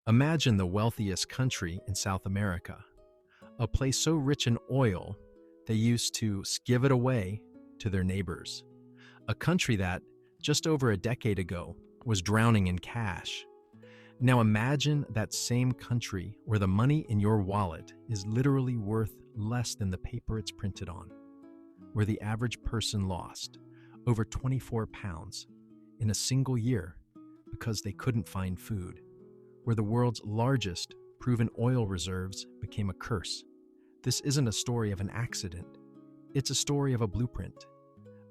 Imagine the wealthiest country in South America, a place so rich in oil they used to give it away to their neighbors. A country that, just over a decade ago, was drowning in cash. Now imagine that same country where the money in your wallet is literally worth less than the paper it's printed on, where the average person lost over 24 pounds in a single year because they couldn't find food, where the world's largest proven oil reserves became a curse. This isn't a story of an accident. It's a story of a blueprint,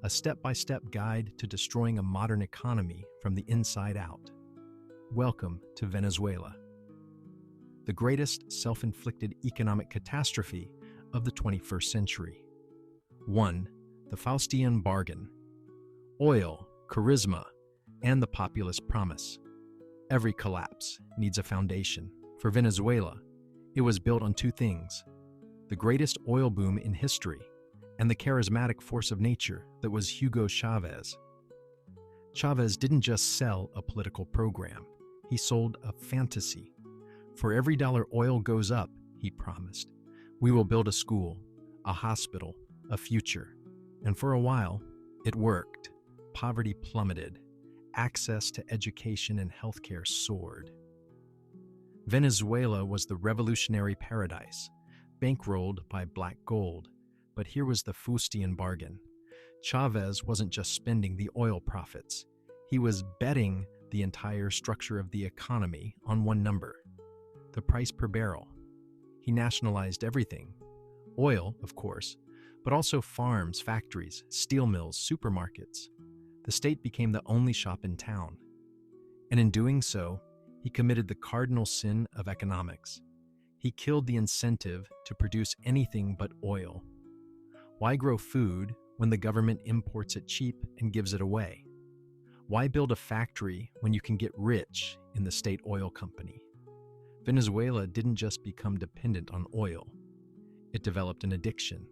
a step-by-step guide to destroying a modern economy from the inside out. Welcome to Venezuela, the greatest self-inflicted economic catastrophe of the 21st century. 1. The Faustian bargain. Oil, charisma, and the populist promise. Every collapse needs a foundation. For Venezuela, it was built on two things: the greatest oil boom in history and the charismatic force of nature that was Hugo Chavez. Chavez didn't just sell a political program, he sold a fantasy. For every dollar oil goes up, he promised, we will build a school, a hospital, a future. And for a while, it worked. Poverty plummeted. Access to education and healthcare soared. Venezuela was the revolutionary paradise, bankrolled by black gold. But here was the Faustian bargain. Chavez wasn't just spending the oil profits. He was betting the entire structure of the economy on one number: the price per barrel. He nationalized everything. Oil, of course, but also farms, factories, steel mills, supermarkets. The state became the only shop in town. And in doing so, he committed the cardinal sin of economics. He killed the incentive to produce anything but oil. Why grow food when the government imports it cheap and gives it away? Why build a factory when you can get rich in the state oil company? Venezuela didn't just become dependent on oil. It developed an addiction.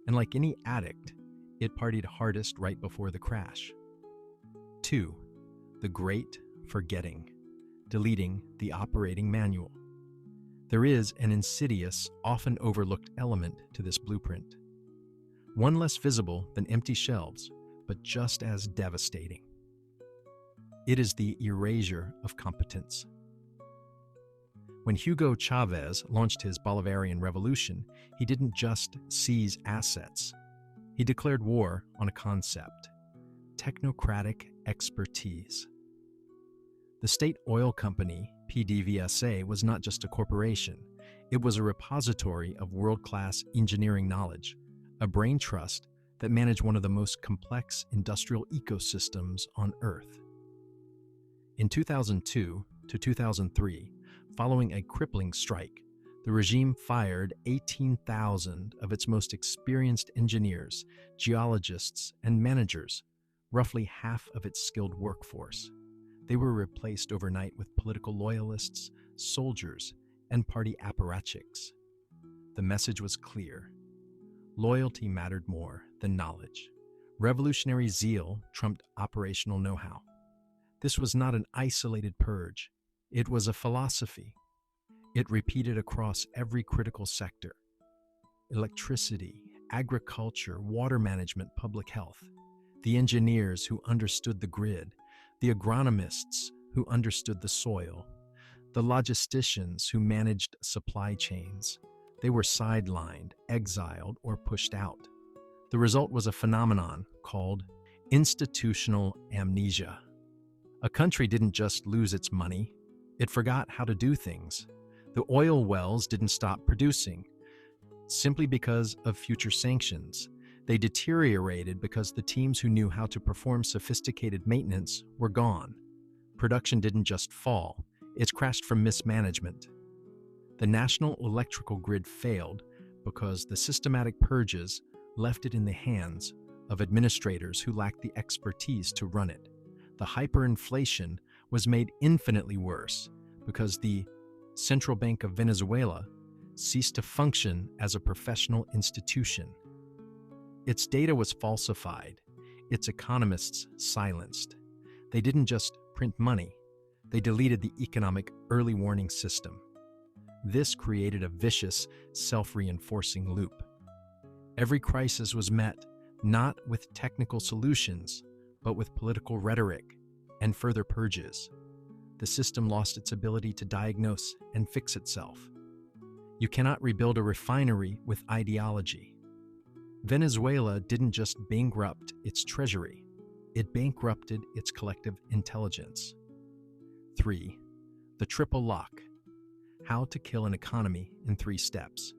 And like any addict, it partied hardest right before the crash. 2. The Great Forgetting, deleting the operating manual. There is an insidious, often overlooked element to this blueprint. One less visible than empty shelves, but just as devastating. It is the erasure of competence. When Hugo Chavez launched his Bolivarian revolution, he didn't just seize assets. He declared war on a concept: technocratic expertise. The state oil company, PDVSA, was not just a corporation. It was a repository of world-class engineering knowledge, a brain trust that managed one of the most complex industrial ecosystems on Earth. In 2002 to 2003, following a crippling strike, the regime fired 18,000 of its most experienced engineers, geologists, and managers, roughly half of its skilled workforce. They were replaced overnight with political loyalists, soldiers, and party apparatchiks. The message was clear. Loyalty mattered more than knowledge. Revolutionary zeal trumped operational know-how. This was not an isolated purge. It was a philosophy. It repeated across every critical sector: electricity, agriculture, water management, public health. The engineers who understood the grid, the agronomists who understood the soil, the logisticians who managed supply chains. They were sidelined, exiled, or pushed out. The result was a phenomenon called institutional amnesia. A country didn't just lose its money, it forgot how to do things. The oil wells didn't stop producing simply because of future sanctions. They deteriorated because the teams who knew how to perform sophisticated maintenance were gone. Production didn't just fall, it crashed from mismanagement. The national electrical grid failed because the systematic purges left it in the hands of administrators who lacked the expertise to run it. The hyperinflation was made infinitely worse because the Central Bank of Venezuela ceased to function as a professional institution. Its data was falsified, its economists silenced. They didn't just print money, They deleted the economic early warning system. This created a vicious, self-reinforcing loop. Every crisis was met not with technical solutions, but with political rhetoric and further purges. The system lost its ability to diagnose and fix itself. You cannot rebuild a refinery with ideology. Venezuela didn't just bankrupt its treasury, it bankrupted its collective intelligence. 3. The triple lock. How to kill an economy in 3 steps.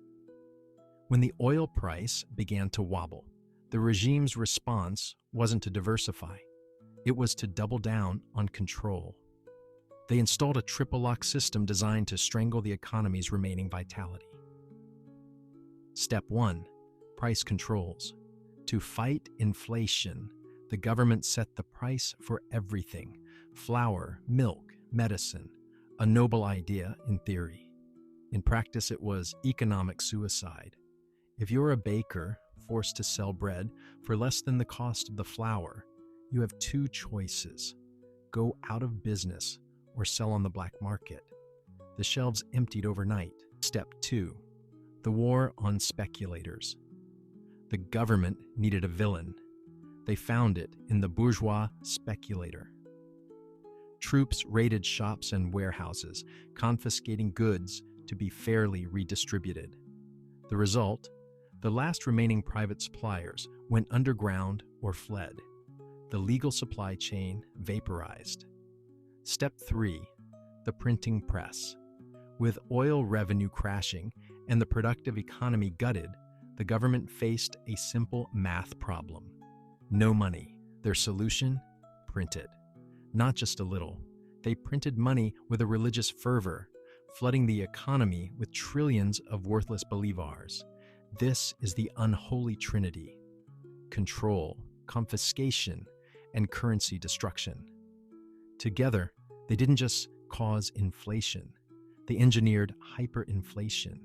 When the oil price began to wobble, the regime's response wasn't to diversify. It was to double down on control. They installed a triple lock system designed to strangle the economy's remaining vitality. Step 1. Price controls. To fight inflation, the government set the price for everything: flour, milk, medicine. A noble idea in theory. In practice, it was economic suicide. If you're a baker forced to sell bread for less than the cost of the flour, you have 2 choices: go out of business or sell on the black market. The shelves emptied overnight. Step 2. The war on speculators. The government needed a villain. They found it in the bourgeois speculator. Troops raided shops and warehouses, confiscating goods to be fairly redistributed. The result? The last remaining private suppliers went underground or fled. The legal supply chain vaporized. Step 3. The printing press. With oil revenue crashing and the productive economy gutted, the government faced a simple math problem. No money. Their solution? Print it. Not just a little. They printed money with a religious fervor, flooding the economy with trillions of worthless bolivars. This is the unholy trinity: control, confiscation, and currency destruction. Together, they didn't just cause inflation, they engineered hyperinflation,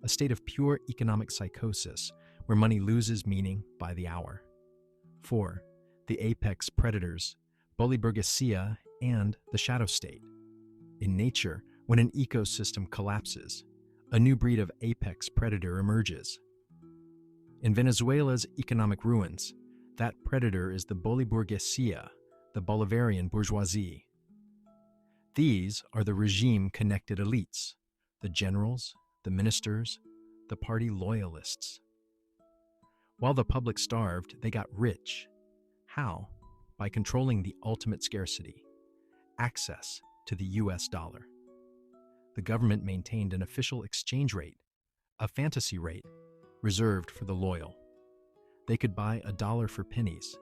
a state of pure economic psychosis where money loses meaning by the hour. 4. The apex predators, Boliburguesia and the shadow state. In nature, when an ecosystem collapses, a new breed of apex predator emerges. In Venezuela's economic ruins, that predator is the Boliburguesia, the Bolivarian bourgeoisie. These are the regime-connected elites, the generals, the ministers, the party loyalists. While the public starved, they got rich. How? By controlling the ultimate scarcity: access to the US dollar. The government maintained an official exchange rate, a fantasy rate, reserved for the loyal. They could buy $1 for pennies,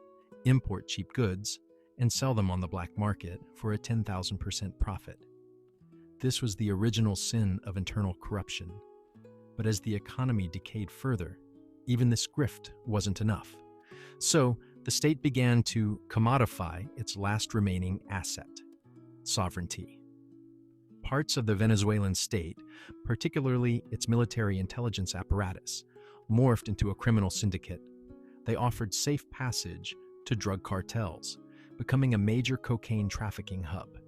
import cheap goods, and sell them on the black market for a 10,000% profit. This was the original sin of internal corruption. But as the economy decayed further, even this grift wasn't enough. So the state began to commodify its last remaining asset: sovereignty. Parts of the Venezuelan state, particularly its military intelligence apparatus, morphed into a criminal syndicate. They offered safe passage to drug cartels, becoming a major cocaine trafficking hub.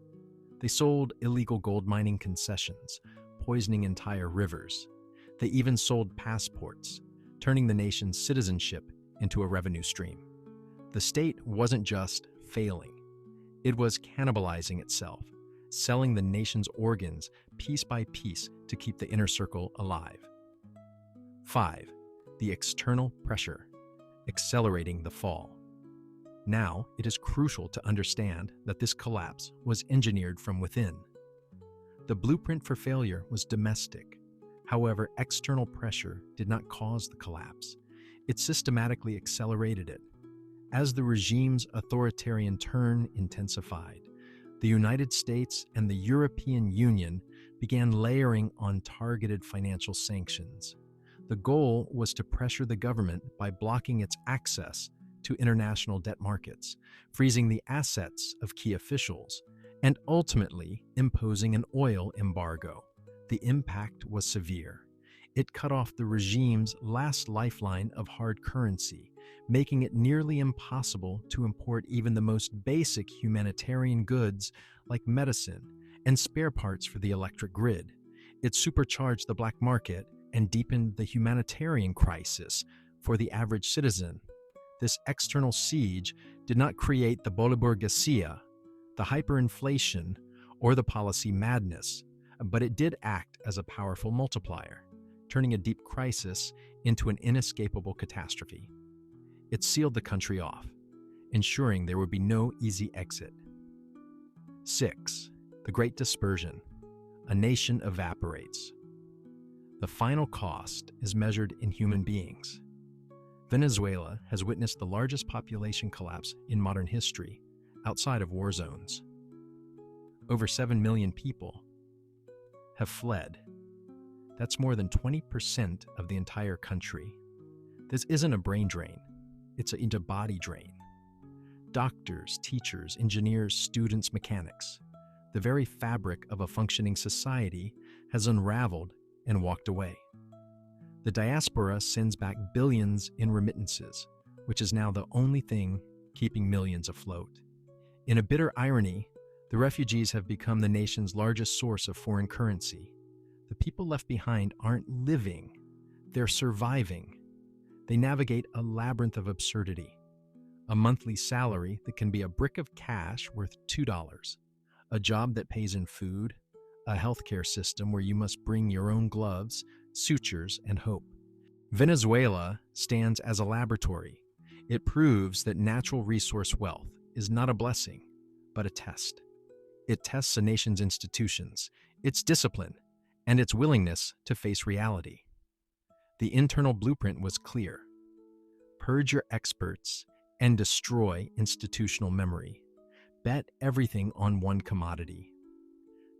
They sold illegal gold mining concessions, poisoning entire rivers. They even sold passports, turning the nation's citizenship into a revenue stream. The state wasn't just failing, it was cannibalizing itself, selling the nation's organs piece by piece to keep the inner circle alive. 5. The external pressure, accelerating the fall. Now, it is crucial to understand that this collapse was engineered from within. The blueprint for failure was domestic. However, external pressure did not cause the collapse. It systematically accelerated it. As the regime's authoritarian turn intensified, the United States and the European Union began layering on targeted financial sanctions. The goal was to pressure the government by blocking its access to international debt markets, freezing the assets of key officials, and ultimately imposing an oil embargo. The impact was severe. It cut off the regime's last lifeline of hard currency, making it nearly impossible to import even the most basic humanitarian goods like medicine and spare parts for the electric grid. It supercharged the black market and deepened the humanitarian crisis for the average citizen. This external siege did not create the Boliburguesia, the hyperinflation, or the policy madness, but it did act as a powerful multiplier, turning a deep crisis into an inescapable catastrophe. It sealed the country off, ensuring there would be no easy exit. 6. The Great Dispersion. A nation evaporates. The final cost is measured in human beings. Venezuela has witnessed the largest population collapse in modern history, outside of war zones. Over 7 million people have fled. That's more than 20% of the entire country. This isn't a brain drain, it's a body drain. Doctors, teachers, engineers, students, mechanics. The very fabric of a functioning society has unraveled and walked away. The diaspora sends back billions in remittances, which is now the only thing keeping millions afloat. In a bitter irony, the refugees have become the nation's largest source of foreign currency. The people left behind aren't living, they're surviving. They navigate a labyrinth of absurdity. A monthly salary that can be a brick of cash worth $2, a job that pays in food, a healthcare system where you must bring your own gloves, sutures, and hope. Venezuela stands as a laboratory. It proves that natural resource wealth is not a blessing, but a test. It tests a nation's institutions, its discipline, and its willingness to face reality. The internal blueprint was clear. Purge your experts and destroy institutional memory. Bet everything on one commodity.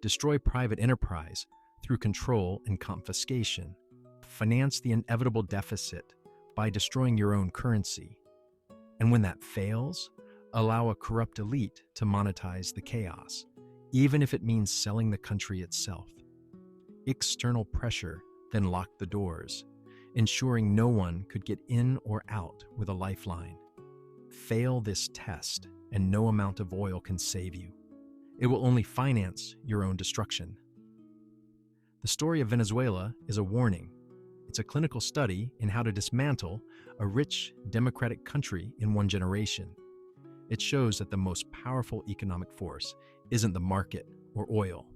Destroy private enterprise through control and confiscation. Finance the inevitable deficit by destroying your own currency. And when that fails, allow a corrupt elite to monetize the chaos, even if it means selling the country itself. External pressure then locked the doors, ensuring no one could get in or out with a lifeline. Fail this test, and no amount of oil can save you. It will only finance your own destruction. The story of Venezuela is a warning. It's a clinical study in how to dismantle a rich, democratic country in one generation. It shows that the most powerful economic force isn't the market or oil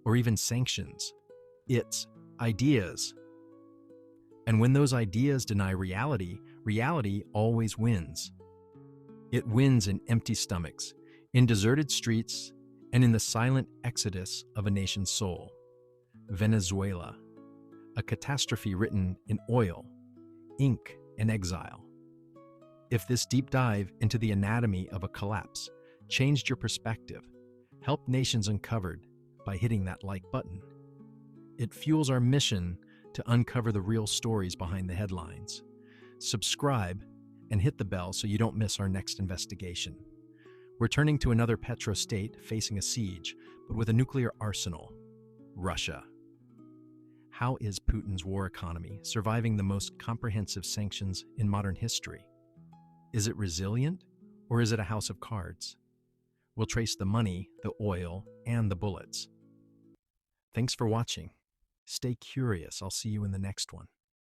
or even sanctions. It's ideas. And when those ideas deny reality, reality always wins. It wins in empty stomachs, in deserted streets, and in the silent exodus of a nation's soul. Venezuela, a catastrophe written in oil, ink, and exile. If this deep dive into the anatomy of a collapse changed your perspective, help nations uncovered by hitting that like button. It fuels our mission to uncover the real stories behind the headlines. Subscribe and hit the bell so you don't miss our next investigation. We're turning to another petrostate facing a siege, but with a nuclear arsenal: Russia. How is Putin's war economy surviving the most comprehensive sanctions in modern history? Is it resilient, or is it a house of cards? We'll trace the money, the oil, and the bullets. Thanks for watching. Stay curious. I'll see you in the next one.